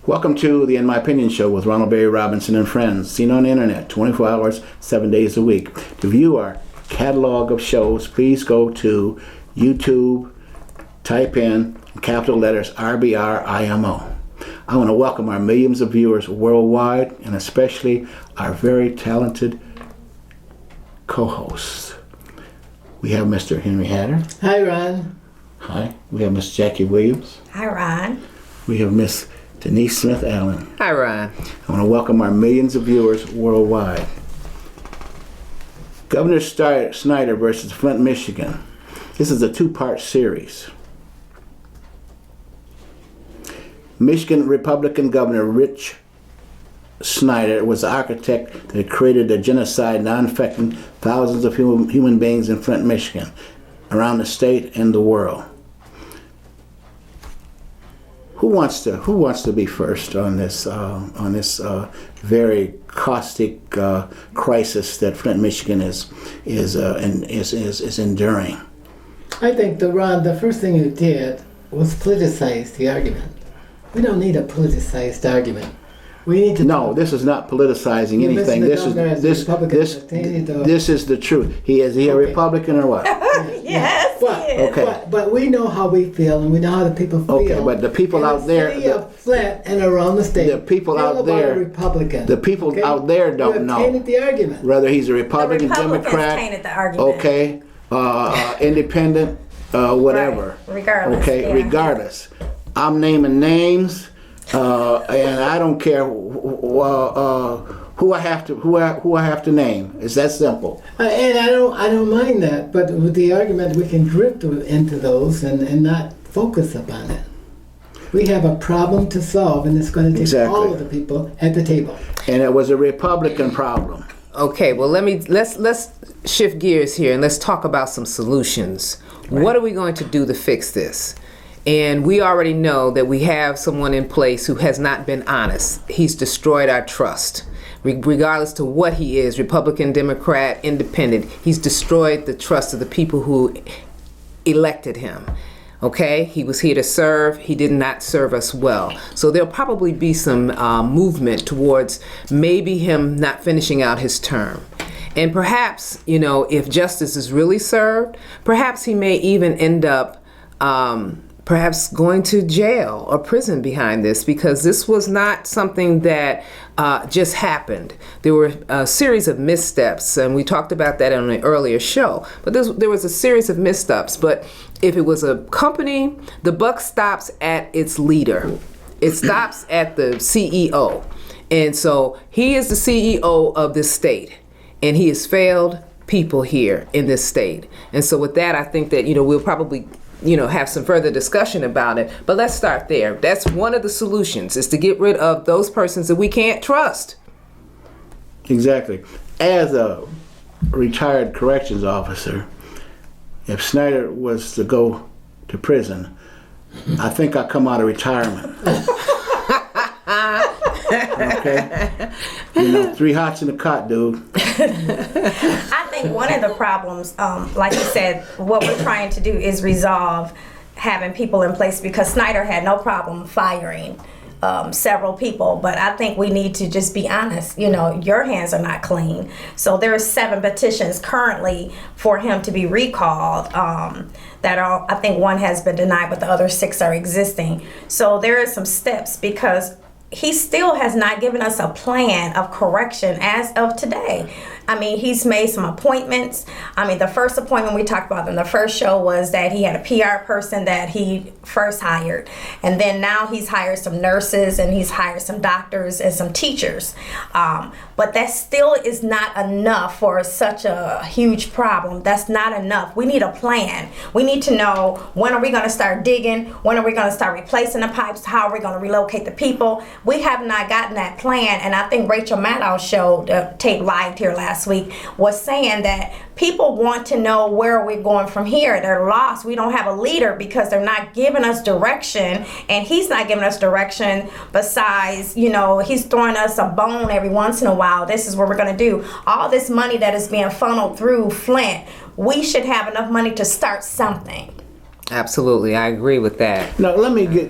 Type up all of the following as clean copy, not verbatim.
Welcome to the In My Opinion Show with Ronald Barry Robinson and friends, seen on the internet 24 hours, 7 days a week. To view our catalog of shows, please go to YouTube, type in capital letters RBRIMO. I want to welcome our millions of viewers worldwide, and especially our very talented co-hosts. We have Mr. Henry Hatter. Hi, Ron. Hi. We have Miss Jackie Williams. Hi, Ron. We have Miss Denise Smith-Allen. Hi, Ron. I want to welcome our millions of viewers worldwide. Governor Snyder versus Flint, Michigan. This is a two-part series. Michigan Republican Governor Rich Snyder was the architect that created a genocide now infecting thousands of human beings in Flint, Michigan, around the state and the world. Who wants to be first on this very caustic crisis that Flint, Michigan is enduring? I think, Ron, the first thing you did was politicize the argument. We don't need a politicized argument. We need to. No, this is not politicizing anything. This is the truth. Is he a Republican or what? Yes. But we know how we feel, and we know how the people feel. Okay, but the people out there, city of Flint and around the state, the people out there, Republican. The people out there don't know. Tainted the argument. Whether he's a Republican, Democrat, tainted the argument. Okay, independent, whatever. Right. Regardless. Okay, yeah. Regardless. I'm naming names, and I don't care who I have to name. It's that simple. And I don't mind that, but with the argument, we can drift into those and not focus upon it. We have a problem to solve, and it's going to take all of the people at the table. And it was a Republican problem. Okay, well let's shift gears here and let's talk about some solutions. Right. What are we going to do to fix this? And we already know that we have someone in place who has not been honest. He's destroyed our trust. Regardless to what he is, Republican, Democrat, Independent, he's destroyed the trust of the people who elected him. Okay, he was here to serve. He did not serve us well. So there'll probably be some movement towards maybe him not finishing out his term. And perhaps, if justice is really served, perhaps he may even end up perhaps going to jail or prison behind this, because this was not something that just happened. There were a series of missteps, and we talked about that on an earlier show. But there was a series of missteps. But if it was a company, the buck stops at its leader. It stops at the CEO. And so he is the CEO of this state, and he has failed people here in this state. And so with that, I think that, we'll probably have some further discussion about it. But let's start there. That's one of the solutions, is to get rid of those persons that we can't trust. Exactly. As a retired corrections officer, if Snyder was to go to prison, I think I'd come out of retirement. Okay? 3 hots in the cot, dude. I think one of the problems, like you said, what we're trying to do is resolve having people in place, because Snyder had no problem firing several people, but I think we need to just be honest. Your hands are not clean. So there are 7 petitions currently for him to be recalled. I think 1 has been denied, but the other 6 are existing. So there are some steps, because he still has not given us a plan of correction as of today. He's made some appointments. The first appointment we talked about in the first show was that he had a PR person that he first hired. And then now he's hired some nurses, and he's hired some doctors and some teachers. But that still is not enough for such a huge problem. That's not enough. We need a plan. We need to know, when are we going to start digging? When are we going to start replacing the pipes? How are we going to relocate the people? We have not gotten that plan. And I think Rachel Maddow's show, tape live here last week, was saying that people want to know, where are we going from here? They're lost. We don't have a leader because they're not giving us direction, and he's not giving us direction. Besides, he's throwing us a bone every once in a while. This is what we're going to do. All this money that is being funneled through Flint, we should have enough money to start something. Absolutely, I agree with that. Now, let me be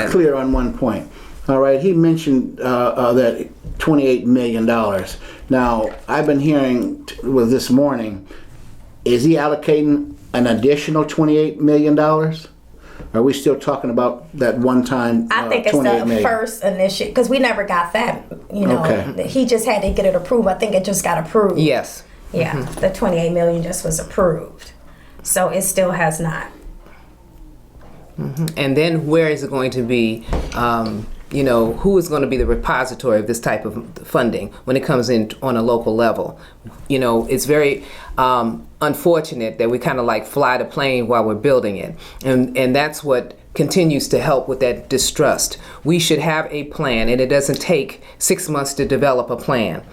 clear on one point. All right, he mentioned that $28 million. Now, I've been hearing this morning, is he allocating an additional $28 million? Are we still talking about that one time? I think it's the first initiative, because we never got that. Okay. He just had to get it approved. I think it just got approved. Yes. Yeah, the $28 million just was approved, so it still has not. And then where is it going to be? Who is going to be the repository of this type of funding when it comes in on a local level? It's very unfortunate that we kind of like fly the plane while we're building it. And that's what continues to help with that distrust. We should have a plan, and it doesn't take 6 months to develop a plan.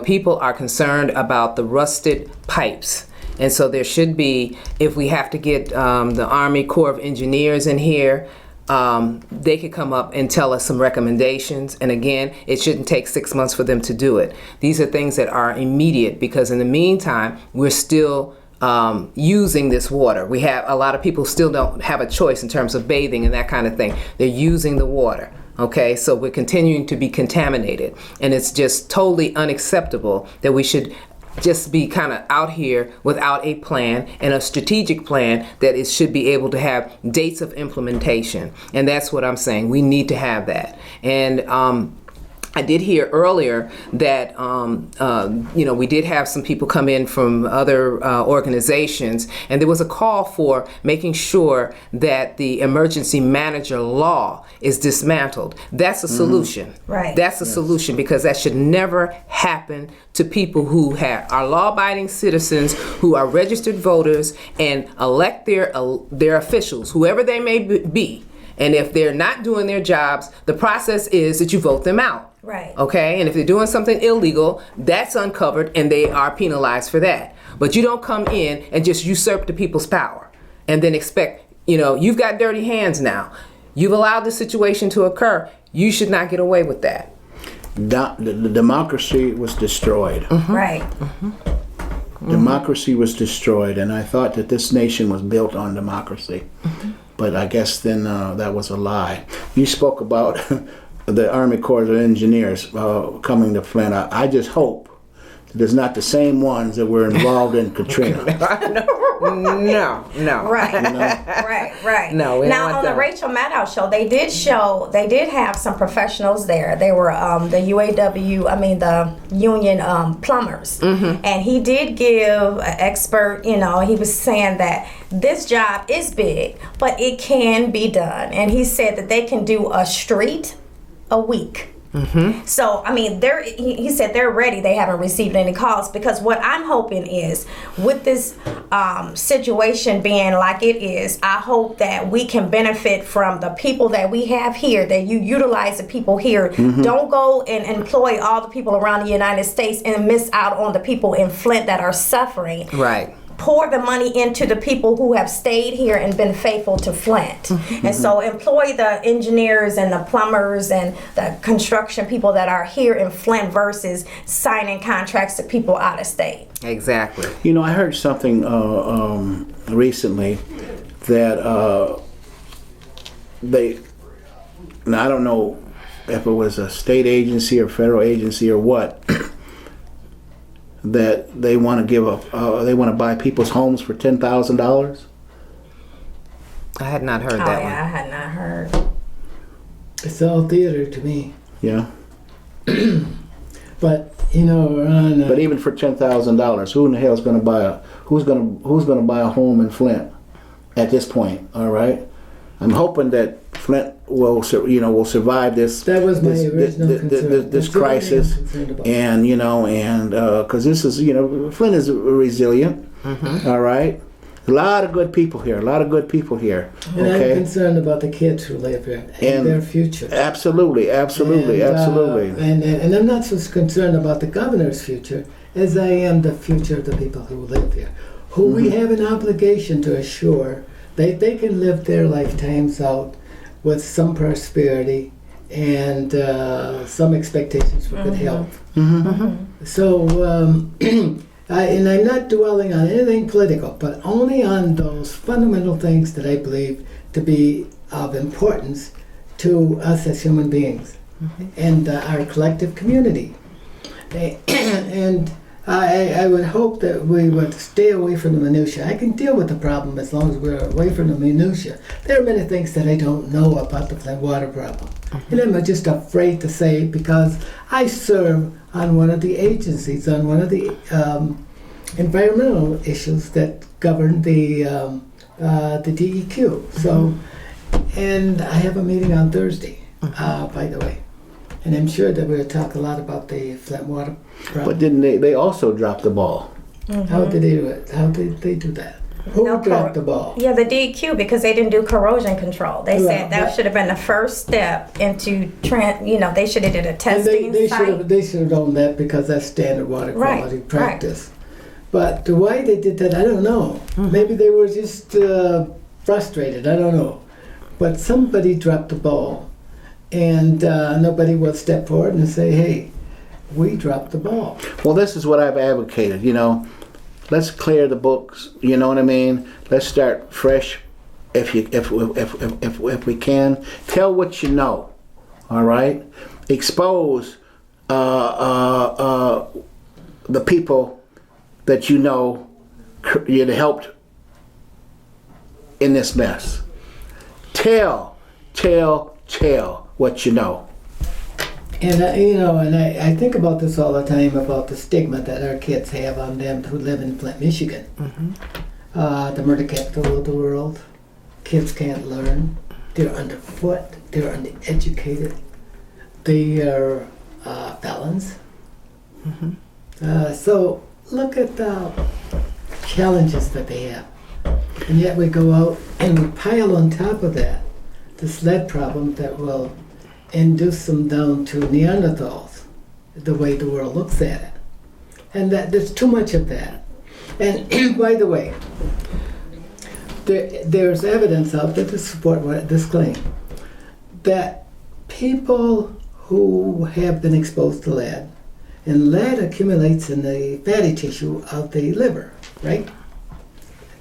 People are concerned about the rusted pipes. And so there should be, if we have to get the Army Corps of Engineers in here, they could come up and tell us some recommendations. And again, it shouldn't take 6 months for them to do it. These are things that are immediate, because in the meantime, we're still using this water. We have a lot of people still don't have a choice in terms of bathing and that kind of thing. They're using the water. Okay, so we're continuing to be contaminated. And it's just totally unacceptable that we should just be kind of out here without a plan and a strategic plan that it should be able to have dates of implementation. And that's what I'm saying. We need to have that. And I did hear earlier that, we did have some people come in from other organizations, and there was a call for making sure that the emergency manager law is dismantled. That's a solution. Right. That's a solution, because that should never happen to people who are law-abiding citizens, who are registered voters, and elect their officials, whoever they may be. And if they're not doing their jobs, the process is that you vote them out. Right. Okay, and if they're doing something illegal, that's uncovered and they are penalized for that. But you don't come in and just usurp the people's power and then expect, you've got dirty hands now. You've allowed the situation to occur. You should not get away with that. The democracy was destroyed. Right. Democracy was destroyed, and I thought that this nation was built on democracy. But I guess then that was a lie. You spoke about the Army Corps of Engineers coming to Flint. I just hope that it's not the same ones that were involved in Katrina. No. Right. Right. No, we don't now want on that. the Rachel Maddow show, they did have some professionals there. They were the the union plumbers, and he did give an expert. He was saying that this job is big, but it can be done, and he said that they can do a street a week. So, he said they're ready. They haven't received any calls, because what I'm hoping is, with this situation being like it is, I hope that we can benefit from the people that we have here, that you utilize the people here. Don't go and employ all the people around the United States and miss out on the people in Flint that are suffering. Right. Pour the money into the people who have stayed here and been faithful to Flint. And so employ the engineers and the plumbers and the construction people that are here in Flint versus signing contracts to people out of state. Exactly. I heard something recently that I don't know if it was a state agency or federal agency or what, that they want to they want to buy people's homes for $10,000. I had not heard that one. I had not heard. It's all theater to me. Yeah. But Ron. But even for $10,000, who in the hell is going to buy who's going to buy a home in Flint at this point? All right. I'm hoping that Flint will survive this. That was my original concern. This crisis, and because this is Flint is resilient. All right, a lot of good people here. And I'm concerned about the kids who live here and their future. Absolutely. And I'm not so concerned about the governor's future as I am the future of the people who live here, who we have an obligation to assure they can live their lifetimes out with some prosperity and some expectations for good health. So, and I'm not dwelling on anything political, but only on those fundamental things that I believe to be of importance to us as human beings and our collective community. And I would hope that we would stay away from the minutia. I can deal with the problem as long as we're away from the minutia. There are many things that I don't know about the Flint water problem. And I'm just afraid to say because I serve on one of the agencies, on one of the environmental issues that govern the DEQ. So, and I have a meeting on Thursday, by the way. And I'm sure that we'll talk a lot about the Flint water problem. But didn't they also drop the ball? How did they do it? How did they do that? Who dropped the ball? Yeah, the DEQ, because they didn't do corrosion control. They said that should have been the first step into, they should have did a testing site. They should have done that because that's standard water quality practice. But why they did that, I don't know. Maybe they were just frustrated, I don't know. But somebody dropped the ball. And nobody will step forward and say, hey, we dropped the ball. Well, this is what I've advocated, Let's clear the books, you know what I mean? Let's start fresh if we can. Tell what you know, all right? Expose the people that you know helped in this mess. Tell what you know. And I think about this all the time about the stigma that our kids have on them who live in Flint, Michigan. The murder capital of the world. Kids can't learn. They're underfoot. They're undereducated. They are felons. So look at the challenges that they have. And yet we go out and we pile on top of that this lead problem that will induce them down to Neanderthals, the way the world looks at it. And that there's too much of that. And by the way, there's evidence out there to support this claim, that people who have been exposed to lead, and lead accumulates in the fatty tissue of the liver, right?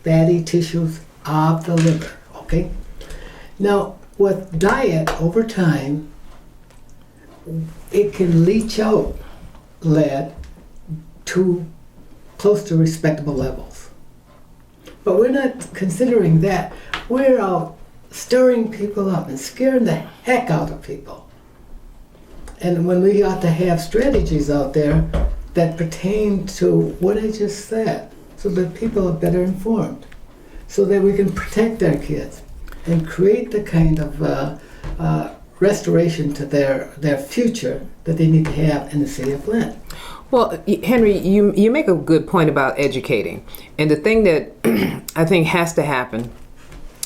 Fatty tissues of the liver, okay? Now, with diet over time, it can leach out lead to close to respectable levels. But we're not considering that. We're out stirring people up and scaring the heck out of people. And when we ought to have strategies out there that pertain to what I just said, so that people are better informed, so that we can protect our kids and create the kind of restoration to their future that they need to have in the city of Flint. Well, Henry, you make a good point about educating. And the thing that I think has to happen,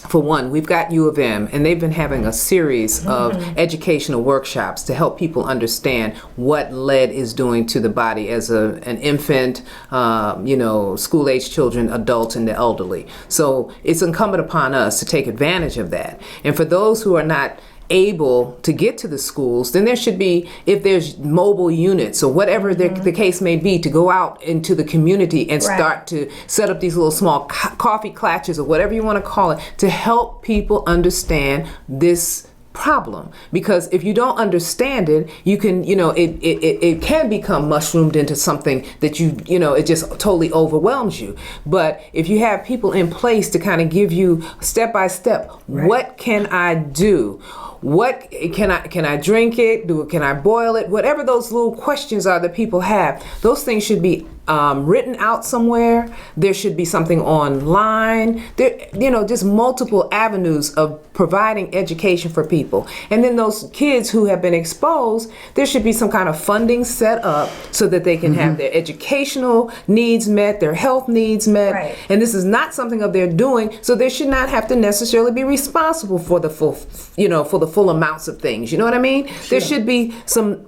for one, we've got U of M, and they've been having a series of educational workshops to help people understand what lead is doing to the body as an infant, school-age children, adults, and the elderly. So it's incumbent upon us to take advantage of that. And for those who are not able to get to the schools, then there should be, if there's mobile units or whatever the case may be, to go out into the community and start to set up these little small coffee klatches or whatever you want to call it, to help people understand this problem. Because if you don't understand it, you can, it can become mushroomed into something that it just totally overwhelms you. But if you have people in place to kind of give you step by step, what can I do? What can I drink it? Can I boil it? Whatever those little questions are that people have, those things should be written out somewhere. There should be something online. There, just multiple avenues of providing education for people. And then those kids who have been exposed, there should be some kind of funding set up so that they can have their educational needs met, their health needs met. Right. And this is not something of their doing, so they should not have to necessarily be responsible for the full amounts of things. You know what I mean? Sure. There should be some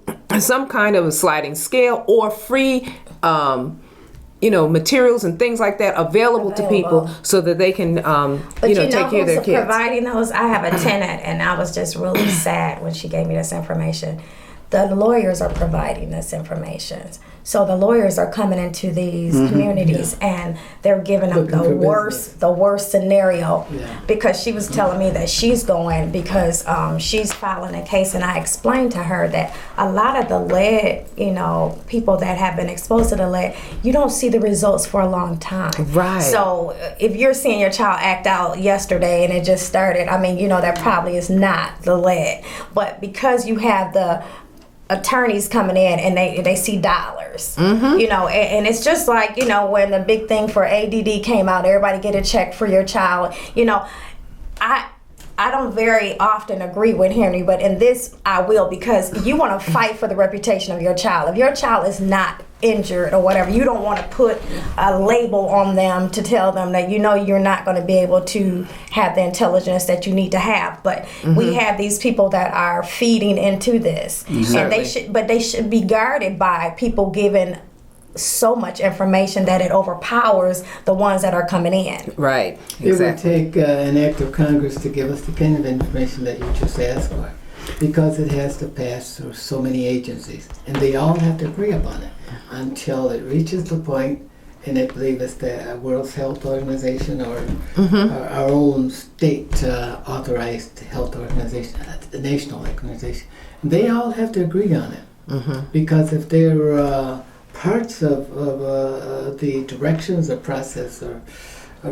kind of a sliding scale or free materials and things like that available to people so that they can, take care of their kids. Providing those, I have a tenant, and I was just really sad when she gave me this information. the lawyers are providing this information. So the lawyers are coming into these communities and they're giving them the worst scenario. Yeah. Because she was telling me that she's going because she's filing a case, and I explained to her that a lot of the lead, people that have been exposed to the lead, you don't see the results for a long time. Right. So if you're seeing your child act out yesterday and it just started, that probably is not the lead. But because you have the attorneys coming in and they see dollars, and it's just like, when the big thing for ADD came out, everybody get a check for your child. I don't very often agree with Henry, but in this I will, because you want to fight for the reputation of your child. If your child is not injured or whatever, you don't want to put a label on them to tell them that you're not going to be able to have the intelligence that you need to have. But we have these people that are feeding into this, and they should be guarded by people giving so much information that it overpowers the ones that are coming in. Right. It would take an act of Congress to give us the kind of information that you just asked for, because it has to pass through so many agencies, and they all have to agree upon it until it reaches the point, and I believe it's the World Health Organization or our own state authorized health organization, the national organization. They all have to agree on it, because if they're parts of the directions or process or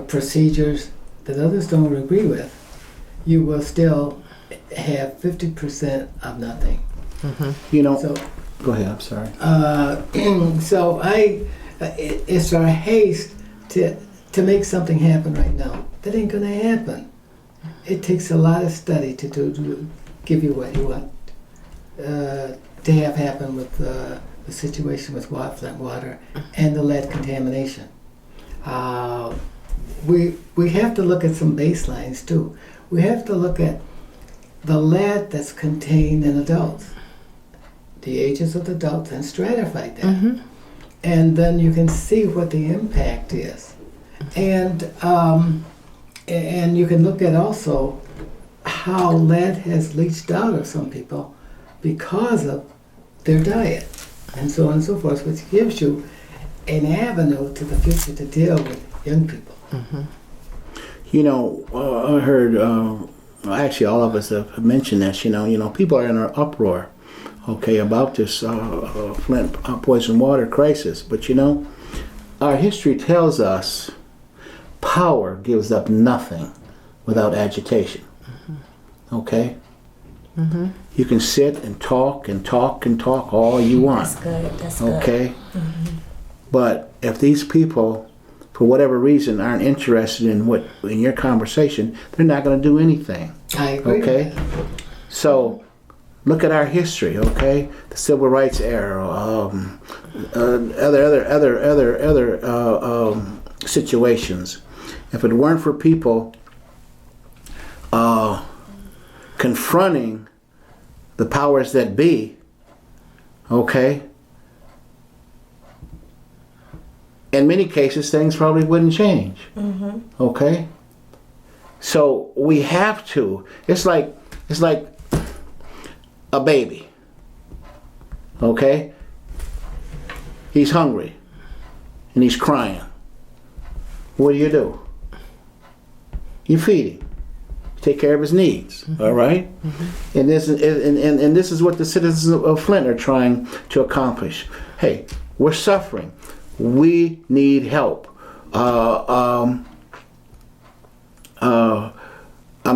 procedures that others don't agree with, you will still have 50% of nothing. So, go ahead, I'm sorry. So it's our haste to make something happen right now. That ain't gonna happen. It takes a lot of study to give you what you want to have happen with the situation with Flint water and the lead contamination. We have to look at some baselines too. We have to look at the lead that's contained in adults, the ages of the adults, and stratify that. And then you can see what the impact is. And you can look at also how lead has leached out of some people because of their diet, and so on and so forth, which gives you an avenue to the future to deal with young people. I heard, actually all of us have mentioned this, people are in an uproar, about this Flint poison water crisis. But our history tells us power gives up nothing without agitation. Okay? You can sit and talk and talk and talk all you want. That's good. Okay? But if these people, for whatever reason, aren't interested in your conversation, they're not going to do anything. I agree. Okay? So, look at our history, okay? The Civil Rights era, other situations. If it weren't for people confronting the powers that be, okay, in many cases things probably wouldn't change. Okay? So we have to. It's like a baby. Okay? He's hungry and he's crying. What do? You feed him. Take care of his needs. All right? And this is what the citizens of Flint are trying to accomplish. Hey, we're suffering. We need help. I'm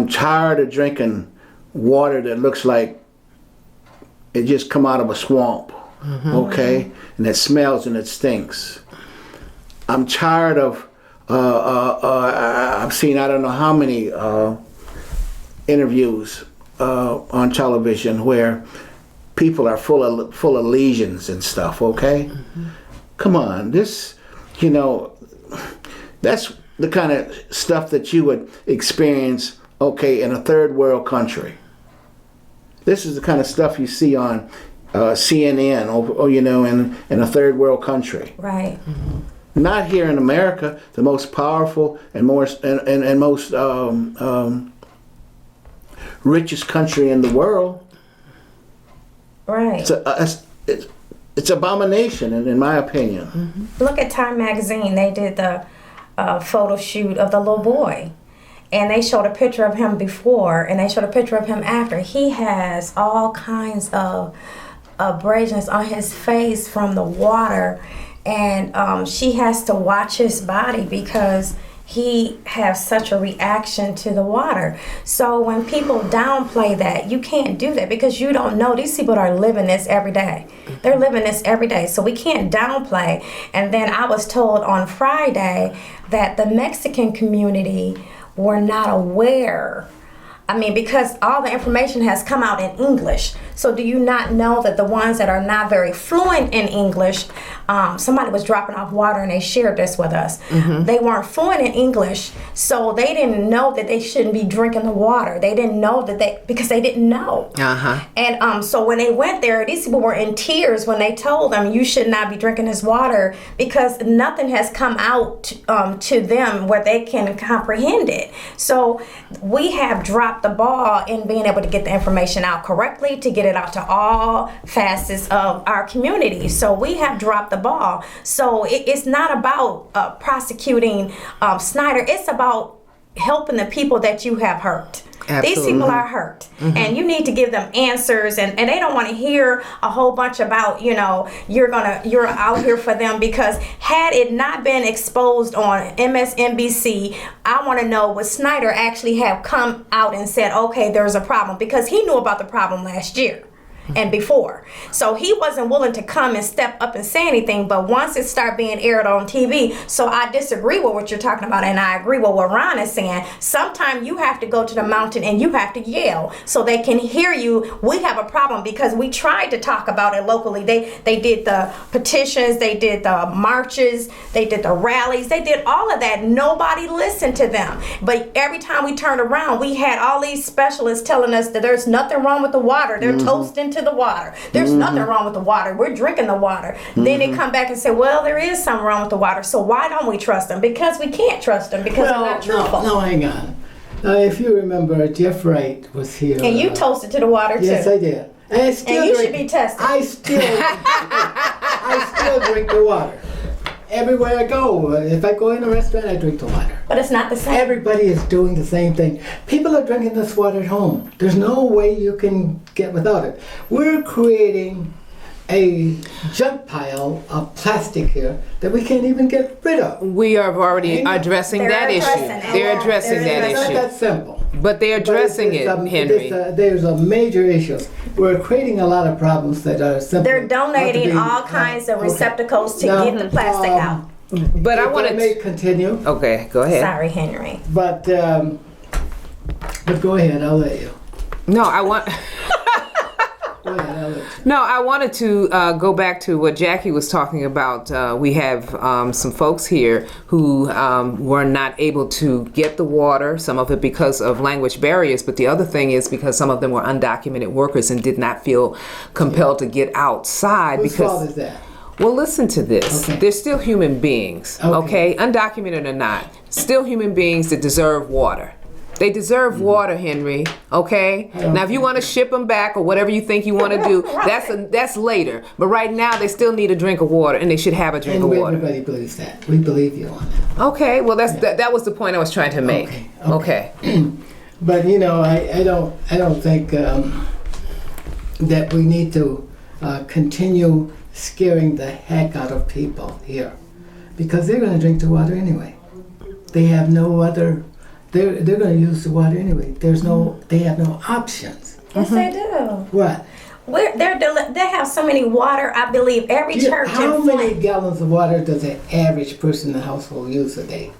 tired of drinking water that looks like it just come out of a swamp, okay? And it smells and it stinks. I'm tired of, I've seen I don't know how many interviews on television where people are full of lesions and stuff, okay? Come on, this, that's the kind of stuff that you would experience, okay, in a third world country. This is the kind of stuff you see on CNN, or in a third world country. Right. Not here in America, the most powerful and most richest country in the world. Right. It's abomination, in my opinion. Mm-hmm. Look at Time Magazine. They did the photo shoot of the little boy. And they showed a picture of him before, and they showed a picture of him after. He has all kinds of abrasions on his face from the water. And she has to watch his body because he has such a reaction to the water. So when people downplay that, you can't do that because you don't know. These people are living this every day. They're living this every day. So we can't downplay. And then I was told on Friday that the Mexican community were not aware. I mean, because all the information has come out in English. So do you not know that the ones that are not very fluent in English, somebody was dropping off water and they shared this with us. Mm-hmm. They weren't fluent in English, so they didn't know that they shouldn't be drinking the water. They didn't know because they didn't know. Uh-huh. And so when they went there, these people were in tears when they told them, you should not be drinking this water because nothing has come out to them where they can comprehend it. So we have dropped the ball in being able to get the information out correctly, to get it out to all facets of our community. So we have dropped the ball. So it's not about prosecuting Snyder. It's about helping the people that you have hurt. Absolutely. These people are hurt, and you need to give them answers, and they don't want to hear a whole bunch about, you're out here for them, because had it not been exposed on MSNBC, I want to know, would Snyder actually have come out and said, okay, there's a problem, because he knew about the problem last year and before. So he wasn't willing to come and step up and say anything, but once it started being aired on TV, so I disagree with what you're talking about, and I agree with what Ron is saying. Sometimes you have to go to the mountain and you have to yell so they can hear you. We have a problem because we tried to talk about it locally. They did the petitions, they did the marches, they did the rallies, they did all of that. Nobody listened to them. But every time we turned around, we had all these specialists telling us that there's nothing wrong with the water. They're toasting to the water. There's nothing wrong with the water. We're drinking the water. Then they come back and say, well, there is something wrong with the water. So why don't we trust them? Because we can't trust them, because they're not truthful. No, hang on. If you remember, Jeff Wright was here. And you toasted to the water too. Yes, I did. And you should be tested. I still drink the water. Everywhere I go, if I go in a restaurant, I drink the water. But it's not the same. Everybody is doing the same thing. People are drinking this water at home. There's no way you can get without it. We're creating a junk pile of plastic here that we can't even get rid of. We are already addressing that issue. They're addressing that issue. It's not that simple. But they're addressing it, Henry. There's a major issue. We're creating a lot of problems that are simple. They're donating all kinds of receptacles to get the plastic out. But I want to continue. Okay, go ahead. Sorry, Henry. But go ahead. I'll let you. No, I want. No, I wanted to go back to what Jackie was talking about. We have some folks here who were not able to get the water, some of it because of language barriers, but the other thing is because some of them were undocumented workers and did not feel compelled to get outside. Whose fault is that? Well, listen to this. Okay. They're still human beings, okay? Undocumented or not, still human beings that deserve water. They deserve water, Henry, okay? Now, if you want to ship them back or whatever you think you want to do, that's later. But right now, they still need a drink of water, and they should have a drink of water. Everybody believes that. We believe you on that. Okay, well, that was the point I was trying to make. Okay. But, I don't think that we need to continue scaring the heck out of people here, because they're going to drink the water anyway. They have no other... They're going to use the water anyway. They have no options. Yes, they do. What? They have so many water. I believe every church. How many gallons of water does an average person in the household use a day?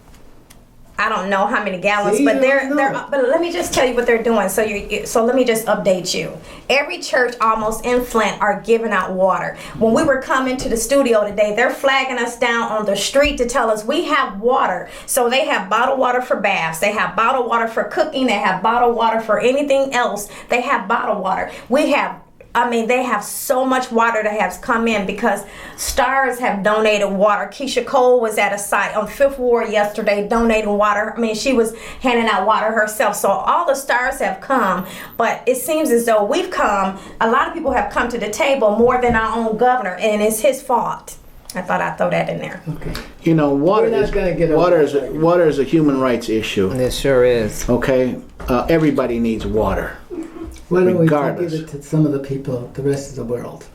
I don't know how many gallons, but but let me just tell you what they're doing. So let me just update you. Every church almost in Flint are giving out water. When we were coming to the studio today, they're flagging us down on the street to tell us we have water. So they have bottled water for baths. They have bottled water for cooking. They have bottled water for anything else. They have bottled water. We have I mean, they have so much water that has come in because stars have donated water. Keisha Cole was at a site on 5th Ward yesterday donating water. I mean, she was handing out water herself. So all the stars have come, but it seems as though we've come, a lot of people have come to the table more than our own governor, and it's his fault. I thought I'd throw that in there. Okay. You know, water We're not gonna get over that. water is a human rights issue. It sure is. Okay, everybody needs water. Why don't we Regardless. give it to some of the people, the rest of the world?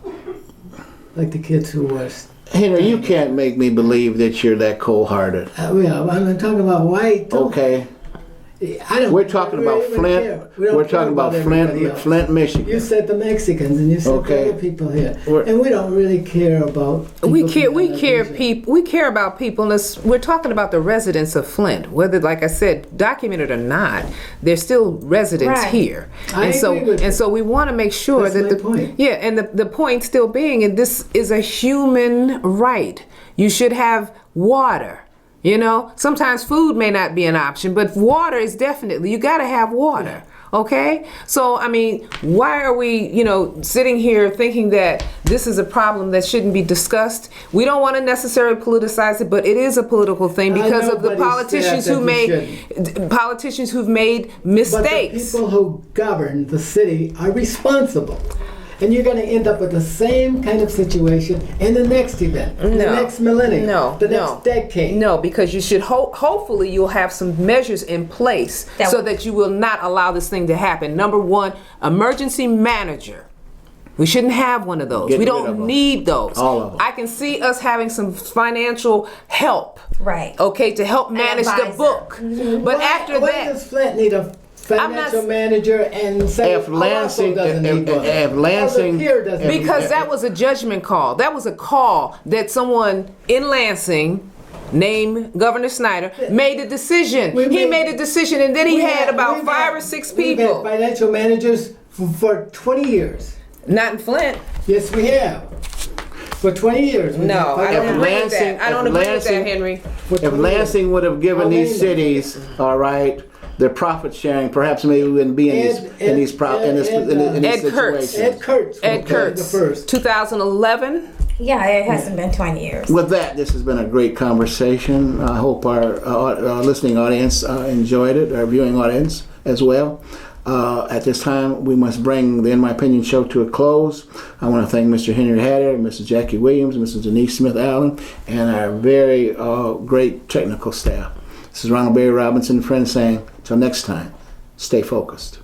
Like the kids who were... Henry, you can't make me believe that you're that cold-hearted. yeah, I'm talking about why... Okay. I don't... We're talking about Flint. We're talking about Flint, Michigan. You said the Mexicans and you said Okay. the other people here, and we don't really care about. We care about people. And we're talking about the residents of Flint, whether, like I said, documented or not. They're still residents here, I agree with you. so we want to make sure That's that my point. Yeah, and the point still being, and this is a human right. You should have water. You know, sometimes food may not be an option, but water is definitely, you got to have water. Okay? So, I mean, why are we, sitting here thinking that this is a problem that shouldn't be discussed? We don't want to necessarily politicize it, but it is a political thing because of the politicians who've made mistakes. But the people who govern the city are responsible. And you're going to end up with the same kind of situation in the next event, the next millennium, the next decade. No, because you should hopefully you'll have some measures in place so that you will not allow this thing to happen. Number one, emergency manager. We shouldn't have one of those. We don't need those. All of them. I can see us having some financial help. Right. Okay, to help manage the book. Mm-hmm. But after why that, does Flint need a financial manager and say If Lansing doesn't need one? because that was a judgment call. That was a call that someone in Lansing, named Governor Snyder, made a decision. He made a decision, and then he had about 5 or 6 people. We've had financial managers for 20 years. Not in Flint. Yes, we have. For 20 years. No, I don't agree with that. I don't agree with that, Henry. If Lansing would have given these cities, all right, their profit sharing, perhaps maybe we wouldn't be in these situations. Ed Kurtz. Okay. The first. 2011. Yeah, it hasn't been 20 years. With that, this has been a great conversation. I hope our listening audience enjoyed it, our viewing audience as well. At this time, we must bring the In My Opinion show to a close. I want to thank Mr. Henry Hatter, Mrs. Jackie Williams, Mrs. Denise Smith-Allen, and our very great technical staff. This is Ronald Berry Robinson, friend, saying, till next time, stay focused.